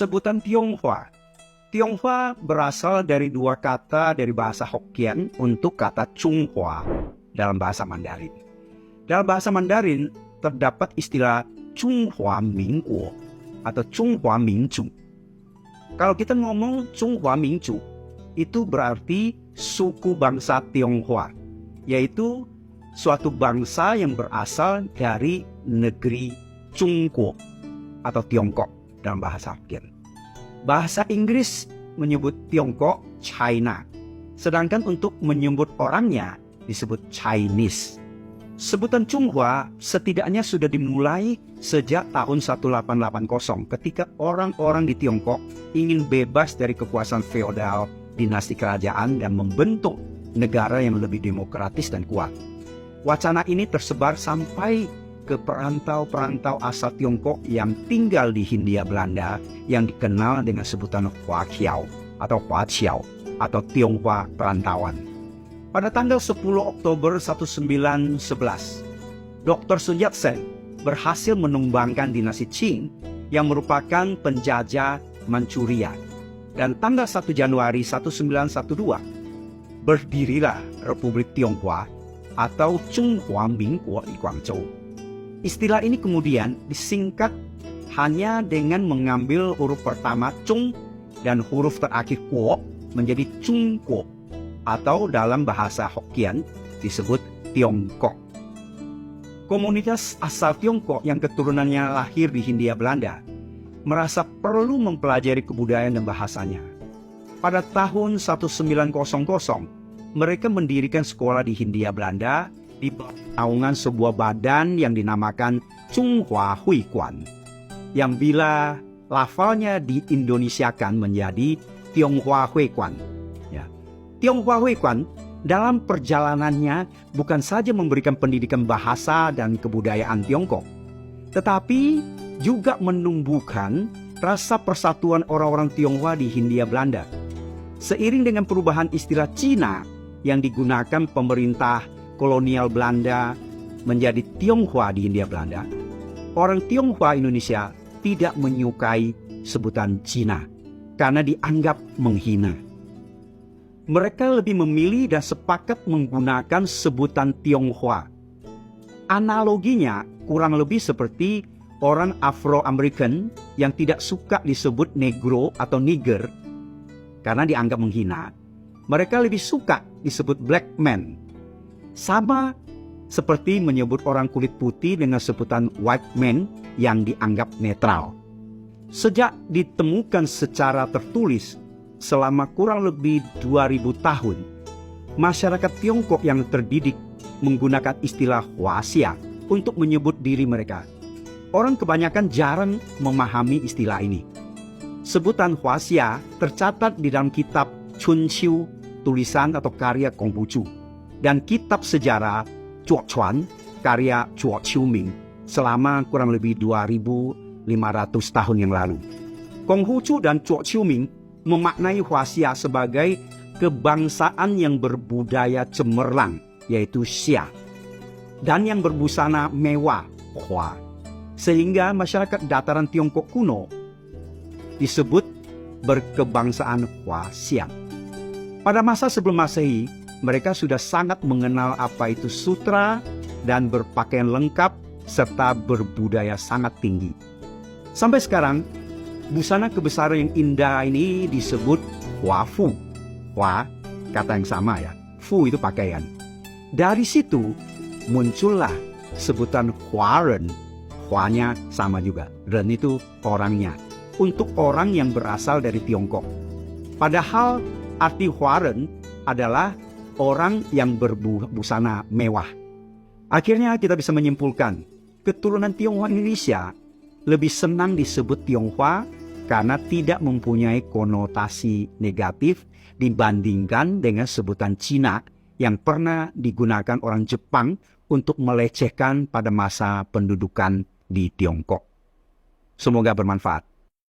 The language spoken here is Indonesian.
Sebutan Tionghoa. Tionghoa berasal dari dua kata dari bahasa Hokkien untuk kata Chunghua dalam bahasa Mandarin. Dalam bahasa Mandarin terdapat istilah Chunghua Mingguo atau Chunghua Mingzhu. Kalau kita ngomong Chunghua Mingzhu, itu berarti suku bangsa Tionghoa, yaitu suatu bangsa yang berasal dari negeri Chungguo atau Tiongkok dalam bahasa Hokkien. Bahasa Inggris menyebut Tiongkok China, sedangkan untuk menyebut orangnya disebut Chinese. Sebutan Chunghua setidaknya sudah dimulai sejak tahun 1880 ketika orang-orang di Tiongkok ingin bebas dari kekuasaan feodal dinasti kerajaan dan membentuk negara yang lebih demokratis dan kuat. Wacana ini tersebar sampai ke perantau-perantau asal Tiongkok yang tinggal di Hindia Belanda yang dikenal dengan sebutan Huaqiao atau Tionghoa perantauan. Pada tanggal 10 Oktober 1911, Dr. Sun Yat-sen berhasil menumbangkan dinasti Qing yang merupakan penjajah Manchuria. Dan tanggal 1 Januari 1912, berdirilah Republik Tionghoa atau Chunghua Mingguo di Guangzhou. Istilah ini kemudian disingkat hanya dengan mengambil huruf pertama Chung dan huruf terakhir Kuo menjadi Chungguo atau dalam bahasa Hokkien disebut Tiongkok. Komunitas asal Tiongkok yang keturunannya lahir di Hindia Belanda merasa perlu mempelajari kebudayaan dan bahasanya. Pada tahun 1900, mereka mendirikan sekolah di Hindia Belanda di bawah naungan sebuah badan yang dinamakan Chunghua Huikuan, yang bila lafalnya diindonesiakan menjadi Tionghoa Huikuan. Ya. Tionghoa Huikuan dalam perjalanannya bukan saja memberikan pendidikan bahasa dan kebudayaan Tiongkok, tetapi juga menumbuhkan rasa persatuan orang-orang Tionghoa di Hindia Belanda. Seiring dengan perubahan istilah Cina yang digunakan pemerintah kolonial Belanda menjadi Tionghoa di Hindia Belanda, orang Tionghoa Indonesia tidak menyukai sebutan Cina karena dianggap menghina. Mereka lebih memilih dan sepakat menggunakan sebutan Tionghoa. Analoginya kurang lebih seperti orang Afro-American yang tidak suka disebut Negro atau Niger karena dianggap menghina. Mereka lebih suka disebut Black Man. Sama seperti menyebut orang kulit putih dengan sebutan white man yang dianggap netral. Sejak ditemukan secara tertulis selama kurang lebih 2000 tahun, masyarakat Tiongkok yang terdidik menggunakan istilah Huaxia untuk menyebut diri mereka. Orang kebanyakan jarang memahami istilah ini. Sebutan Huaxia tercatat di dalam kitab Chunqiu, tulisan atau karya Konghucu, dan kitab sejarah Zhuochuan, karya Zhuo Qiuming, selama kurang lebih 2500 tahun yang lalu. Konghucu dan Zhuo Qiuming memaknai Huaxia sebagai kebangsaan yang berbudaya cemerlang, yaitu Xia, dan yang berbusana mewah, Hua. Sehingga masyarakat dataran Tiongkok kuno disebut berkebangsaan Huaxian. Pada masa sebelum Masehi, mereka sudah sangat mengenal apa itu sutra dan berpakaian lengkap serta berbudaya sangat tinggi. Sampai sekarang, busana kebesaran yang indah ini disebut Huafu. Hua, kata yang sama ya. Fu itu pakaian. Dari situ muncullah sebutan Huaren. Huanya sama juga. Ren itu orangnya. Untuk orang yang berasal dari Tiongkok. Padahal arti Huaren adalah orang yang berbusana mewah. Akhirnya kita bisa menyimpulkan, keturunan Tionghoa Indonesia lebih senang disebut Tionghoa karena tidak mempunyai konotasi negatif dibandingkan dengan sebutan Cina yang pernah digunakan orang Jepang untuk melecehkan pada masa pendudukan di Tiongkok. Semoga bermanfaat.